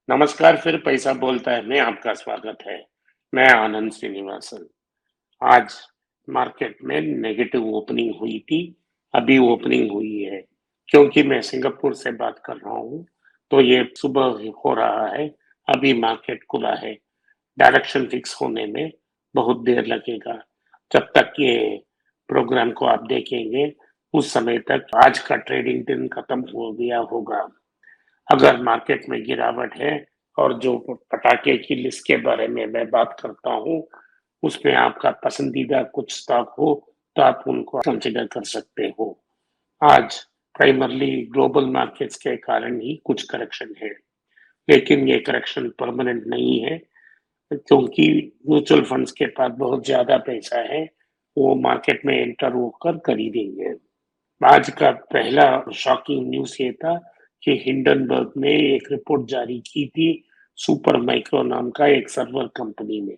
नमस्कार, फिर पैसा बोलता है में आपका स्वागत है। मैं आनंद श्रीनिवासन। आज मार्केट में नेगेटिव ओपनिंग हुई थी, अभी ओपनिंग हुई है। क्योंकि मैं सिंगापुर से बात कर रहा हूँ, तो ये सुबह हो रहा है, अभी मार्केट खुला है। डायरेक्शन फिक्स होने में बहुत देर लगेगा। जब तक ये प्रोग्राम को आप देखेंगे, उस समय तक आज का ट्रेडिंग दिन खत्म हो गया होगा। अगर मार्केट में गिरावट है और जो पटाखे की लिस्ट के बारे में मैं बात करता हूँ, उसमें आपका पसंदीदा कुछ स्टॉक हो, तो आप उनको कंसिडर कर सकते हो। आज प्राइमरली ग्लोबल मार्केट्स के कारण ही कुछ करेक्शन है, लेकिन ये करेक्शन परमानेंट नहीं है, क्योंकि म्यूचुअल फंड्स के पास बहुत ज़्यादा पैसा है, वो मार्केट में एंटर होकर खरीदेंगे। आज का पहला शॉकिंग न्यूज़ ये था कि हिंडनबर्ग ने एक रिपोर्ट जारी की थी, सुपर माइक्रो नाम का एक सर्वर कंपनी ने।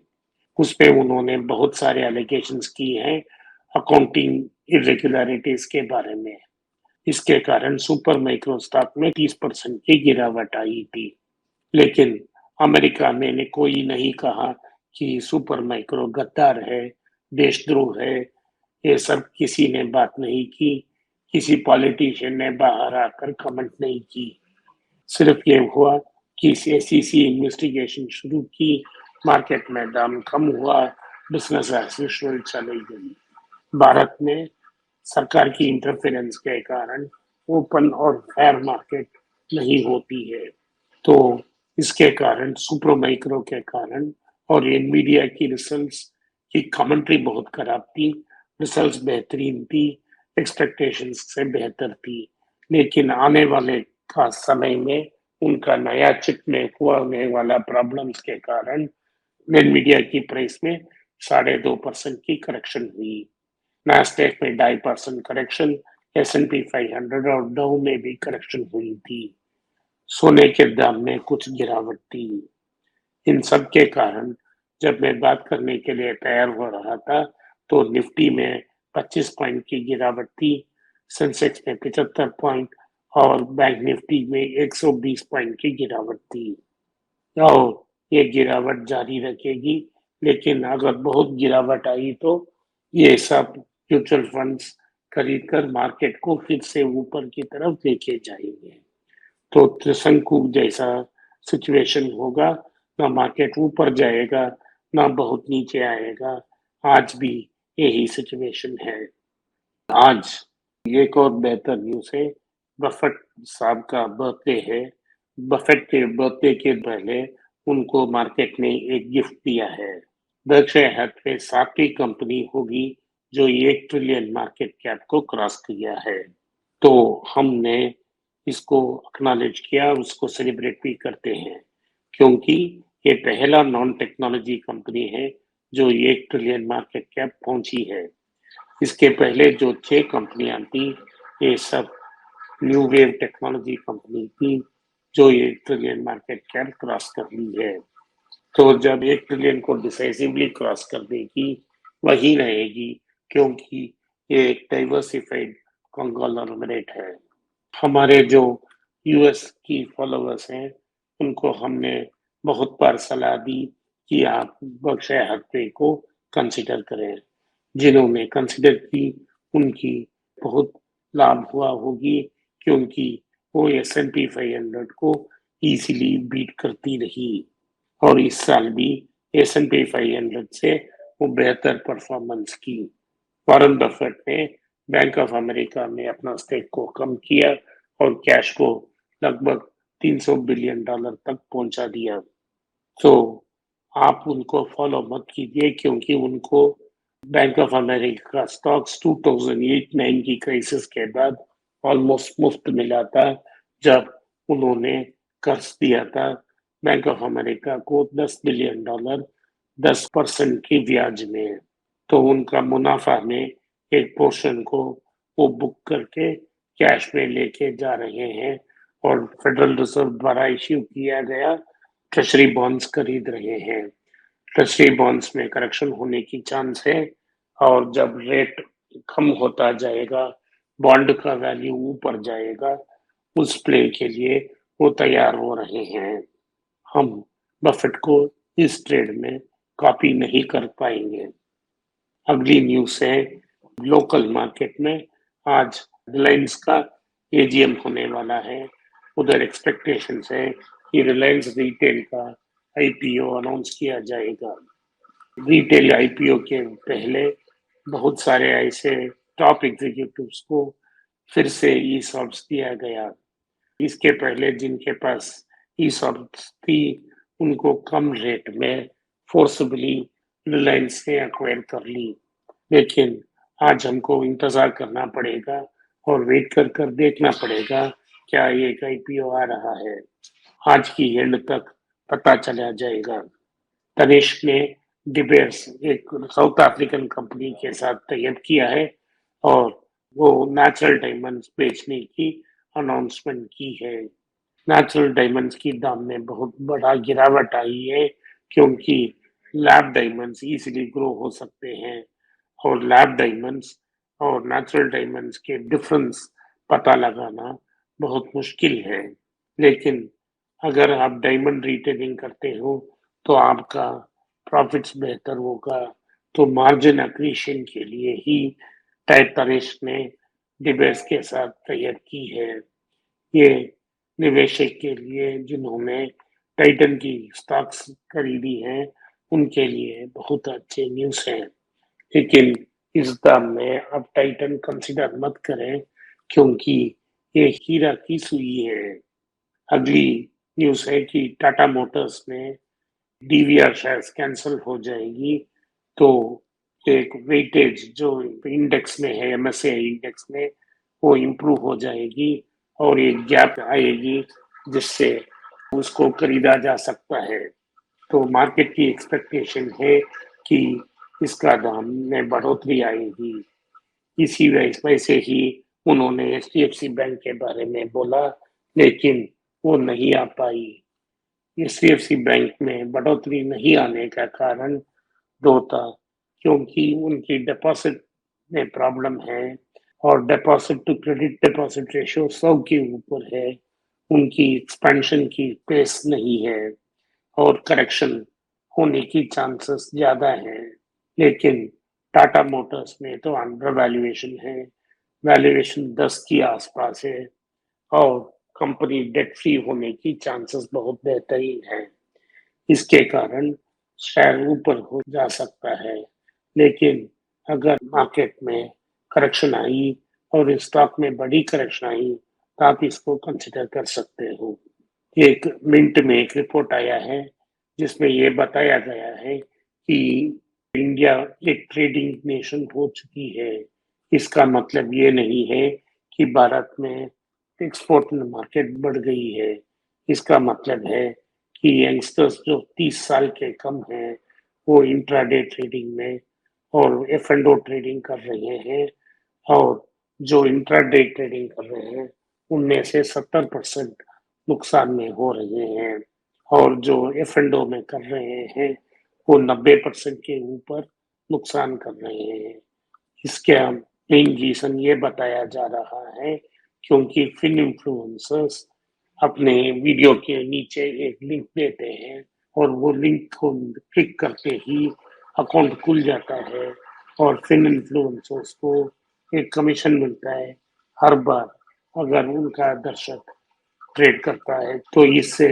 उसपे उन्होंने बहुत सारे एलिगेशंस किए हैं अकाउंटिंग इरेगुलरिटीज के बारे में। इसके कारण सुपर माइक्रो स्टॉक में 30% की गिरावट आई थी। लेकिन अमेरिका में ने कोई नहीं कहा कि सुपर माइक्रो गद्दार है, देशद्रोह है, ये सब किसी ने बात नहीं की। किसी पॉलिटिशियन ने बाहर आकर कमेंट नहीं की। सिर्फ ये हुआ कि एसईसी इन्वेस्टिगेशन शुरू की, मार्केट में दाम कम हुआ, बिजनेस एज यूजुअल चली गई। भारत में सरकार की इंटरफेरेंस के कारण ओपन और फेयर मार्केट नहीं होती है, तो इसके कारण सुपर माइक्रो के कारण और एनवीडिया की रिजल्ट्स की कमेंट्री बहुत खराब थी। रिजल्ट्स बेहतरीन थी, एक्सपेक्टेशंस से बेहतर थी, लेकिन आने वाले का समय में उनका नया चिप में होने वाला प्रॉब्लम्स के कारण एनवीडिया की प्राइस में 2.5% की करेक्शन हुई। नास्डैक में 2.5% करेक्शन, एस&पी 500 और डाउ में भी करेक्शन हुई थी। सोने के दाम में कुछ गिरावट थी। इन सब के कारण जब मैं बात करने के लिए तैयार हो रहा था, तो निफ्टी में 25 पॉइंट की गिरावट थी, सेंसेक्स में 75 पॉइंट और बैंक निफ्टी में 120 पॉइंट की गिरावट थी। और ये गिरावट जारी रखेगी, लेकिन अगर बहुत गिरावट आई तो ये सब म्यूचुअल फंड्स खरीद कर मार्केट को फिर से ऊपर की तरफ लेके जाएंगे। तो त्रिशंकु जैसा सिचुएशन होगा, ना मार्केट ऊपर जाएगा, ना बहुत नीचे आएगा। आज भी यही सिचुएशन है। आज एक और बेहतर न्यूज़ है, बफेट साहब का बर्थडे है। बफेट के बर्थडे के पहले उनको मार्केट ने एक गिफ्ट दिया है। berkshire hathaway सातवीं कंपनी होगी जो 1 ट्रिलियन मार्केट कैप को क्रॉस किया है। तो हमने इसको एक्नॉलेज किया, उसको सेलिब्रेट भी करते हैं, क्योंकि ये पहला नॉन टेक्नोलॉजी कंपनी है जो 1 ट्रिलियन मार्केट कैप पहुंची है। इसके पहले जो 6 कंपनियां थी, ये सब न्यू वेव टेक्नोलॉजी कंपनी थी जो 1 ट्रिलियन मार्केट कैप क्रॉस कर ली है। तो जब 1 ट्रिलियन को डिसाइसिवली क्रॉस कर देगी, वही रहेगी, क्योंकि ये एक डाइवर्सिफाइड कॉन्ग्लोमरेट है। हमारे जो यूएस की फॉलोअर्स हैं, उनको हमने बहुत बार सलाह दी कि आप बर्कशायर हैथवे को कंसिडर करें। जिन्होंने कंसिडर की, उनकी बहुत लाभ हुआ होगी, क्योंकि वो एस&पी 500 को इजीली बीट करती रही और इस साल भी एस&पी 500 से वो बेहतर परफॉर्मेंस की। वॉरेन बफेट ने बैंक ऑफ अमेरिका में अपना स्टेक को कम किया और कैश को लगभग $300 बिलियन तक पहुंचा दिया। तो आप उनको फॉलो मत कीजिए, क्योंकि उनको बैंक ऑफ अमेरिका स्टॉक्स 2008-9 की क्राइसिस के बाद ऑलमोस्ट मुफ्त मिला था, जब उन्होंने कर्ज दिया था बैंक ऑफ अमेरिका को $10 बिलियन 10% की ब्याज में। तो उनका मुनाफा में एक पोर्शन को वो बुक करके कैश में लेके जा रहे हैं और फेडरल रिजर्व द्वारा इश्यू किया गया ट्रेजरी बॉन्ड्स खरीद रहे हैं। ट्रेजरी बॉन्ड्स में करेक्शन होने की चांस है, और जब रेट कम होता जाएगा, बॉन्ड का वैल्यू ऊपर जाएगा, उस प्ले के लिए वो तैयार हो रहे हैं। हम बफेट को इस ट्रेड में कॉपी नहीं कर पाएंगे। अगली न्यूज़ है लोकल मार्केट में आज रिलायंस का एजीएम होने वाला है। उधर एक्सपेक्टेशंस है कि रिलायंस रिटेल का आईपीओ अनाउंस किया जाएगा। रिटेल आईपीओ के पहले बहुत सारे ऐसे टॉप एग्जीक्यूटिव्स को फिर से ईसॉप्स दिया गया। इसके पहले जिनके पास ईसॉप्स थी उनको कम रेट में फोर्सबली रिलायंस ने एक्वायर कर ली। लेकिन आज हमको इंतजार करना पड़ेगा और वेट कर कर देखना पड़ेगा क्या एक आईपीओ आ रहा है। आज की एंड तक पता चला जाएगा। तनिष्क ने डिबेयर्स एक साउथ अफ्रीकन कंपनी के साथ टाई किया है और वो नेचुरल डायमंड्स बेचने की अनाउंसमेंट की है। नेचुरल डायमंड्स की दाम में बहुत बड़ा गिरावट आई है क्योंकि लैब डायमंड्स इजीली ग्रो हो सकते हैं और लैब डायमंड्स और नेचुरल डायमंड्स के डिफरेंस पता लगाना बहुत मुश्किल है। लेकिन अगर आप डायमंड रिटेलिंग करते हो तो आपका प्रॉफिट्स बेहतर होगा। तो मार्जिन एक्रीशन के लिए ही टाइट तनिष्क ने डिबेयर्स के साथ तैयार की है। ये निवेशक के लिए जिन्होंने टाइटन की स्टॉक्स खरीदी हैं उनके लिए बहुत अच्छे न्यूज़ हैं। लेकिन इस दाम में आप टाइटन कंसिडर मत करें क्योंकि ये हीरा की सुई है। अगली न्यूज़ है कि टाटा मोटर्स में डीवीआर शायद कैंसिल हो जाएगी तो एक वेटेज जो इंडेक्स में है एमएससीआई इंडेक्स में वो इम्प्रूव हो जाएगी और एक गैप आएगी जिससे उसको खरीदा जा सकता है। तो मार्केट की एक्सपेक्टेशन है कि इसका दाम में बढ़ोतरी आएगी। इसी वजह से ही उन्होंने एचडीएफसी बैंक के बारे में बोला लेकिन वो नहीं आ पाई। एचडीएफसी बैंक में बढ़ोतरी नहीं आने का कारण दो था क्योंकि उनकी डिपॉजिट में प्रॉब्लम है और deposit to credit deposit ratio 100 के ऊपर है। उनकी एक्सपेंशन की पेस नहीं है और करेक्शन होने की चांसेस ज़्यादा हैं। लेकिन टाटा मोटर्स में तो अंडर वैल्यूएशन है, वैल्यूएशन 10 के आसपास है और कंपनी डेट फ्री होने की चांसेस बहुत बेहतरीन है। इसके कारण शेयर ऊपर हो जा सकता है। लेकिन अगर मार्केट में करेक्शन आई और इस स्टॉक में बड़ी करेक्शन आई तो आप इसको कंसिडर कर सकते हो। एक मिंट में एक रिपोर्ट आया है जिसमें ये बताया गया है कि इंडिया एक ट्रेडिंग नेशन हो चुकी है। इसका मतलब ये नहीं है कि भारत में एक्सपोर्ट मार्केट बढ़ गई है। इसका मतलब है कि यंगस्टर्स जो 30 साल के कम हैं वो इंट्राडे ट्रेडिंग में और एफ एंड ओ ट्रेडिंग कर रहे हैं और जो इंट्राडे ट्रेडिंग कर रहे हैं उनमें से 70% नुकसान में हो रहे हैं और जो एफ एंड ओ में कर रहे हैं वो 90% के ऊपर नुकसान कर रहे हैं। इसका मेन रीजन ये बताया जा रहा है क्योंकि फिन इन्फ्लुएंसर्स अपने वीडियो के नीचे एक लिंक देते हैं और वो लिंक को क्लिक करते ही अकाउंट खुल जाता है और फिन इन्फ्लुएंसर्स को एक कमीशन मिलता है हर बार अगर उनका दर्शक ट्रेड करता है। तो इससे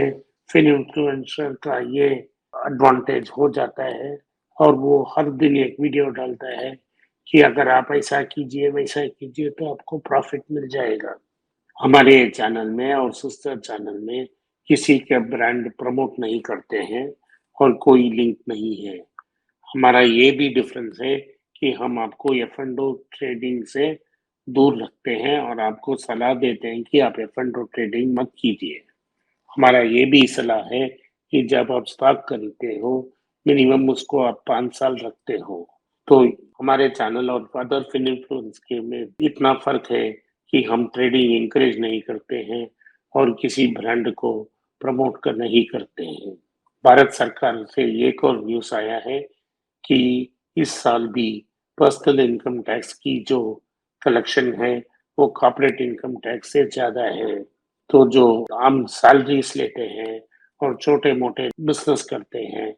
फिन इन्फ्लुएंसर का ये एडवांटेज हो जाता है और वो हर दिन एक वीडियो डालता है कि अगर आप ऐसा कीजिए वैसा कीजिए तो आपको प्रॉफिट मिल जाएगा। हमारे चैनल में और सिस्टर चैनल में किसी के ब्रांड प्रमोट नहीं करते हैं और कोई लिंक नहीं है। हमारा ये भी डिफरेंस है कि हम आपको एफ एंड ओ ट्रेडिंग से दूर रखते हैं और आपको सलाह देते हैं कि आप एफ एंड ओ ट्रेडिंग मत कीजिए। हमारा ये भी सलाह है कि जब आप स्टॉक खरीदते हो मिनिमम उसको आप 5 साल रखते हो। तो हमारे चैनल और अदर फिन इन्फ्लुएंस के में इतना फर्क है कि हम ट्रेडिंग इंकरेज नहीं करते हैं और किसी ब्रांड को प्रमोट कर नहीं करते हैं। भारत सरकार से एक और न्यूज़ आया है कि इस साल भी पर्सनल इनकम टैक्स की जो कलेक्शन है वो कॉर्पोरेट इनकम टैक्स से ज़्यादा है। तो जो आम सैलरीज लेते हैं और छोटे मोटे बिजनेस करते हैं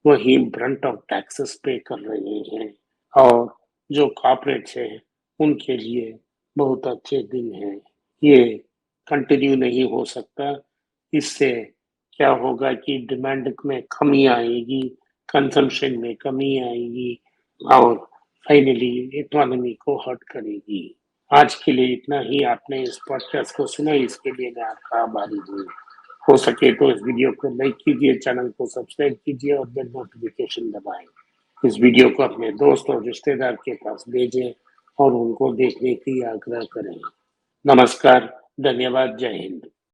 वही ब्रंट ऑफ टैक्सेस पे कर रहे हैं और जो कॉर्पोरेट्स हैं उनके लिए बहुत अच्छे दिन हैं। ये कंटिन्यू नहीं हो सकता। इससे क्या होगा कि डिमांड में कमी आएगी, कंजम्पशन में कमी आएगी और फाइनली इकोनॉमी को हर्ट करेगी। आज के लिए इतना ही। आपने इस पॉडकास्ट को सुना, इसके लिए मैं आपका आभारी हूँ। हो सके तो इस वीडियो को लाइक कीजिए, चैनल को सब्सक्राइब कीजिए और बेल नोटिफिकेशन दबाएं। इस वीडियो को अपने दोस्त और रिश्तेदार के पास भेजें और उनको देखने की आग्रह करें। नमस्कार, धन्यवाद, जय हिंद।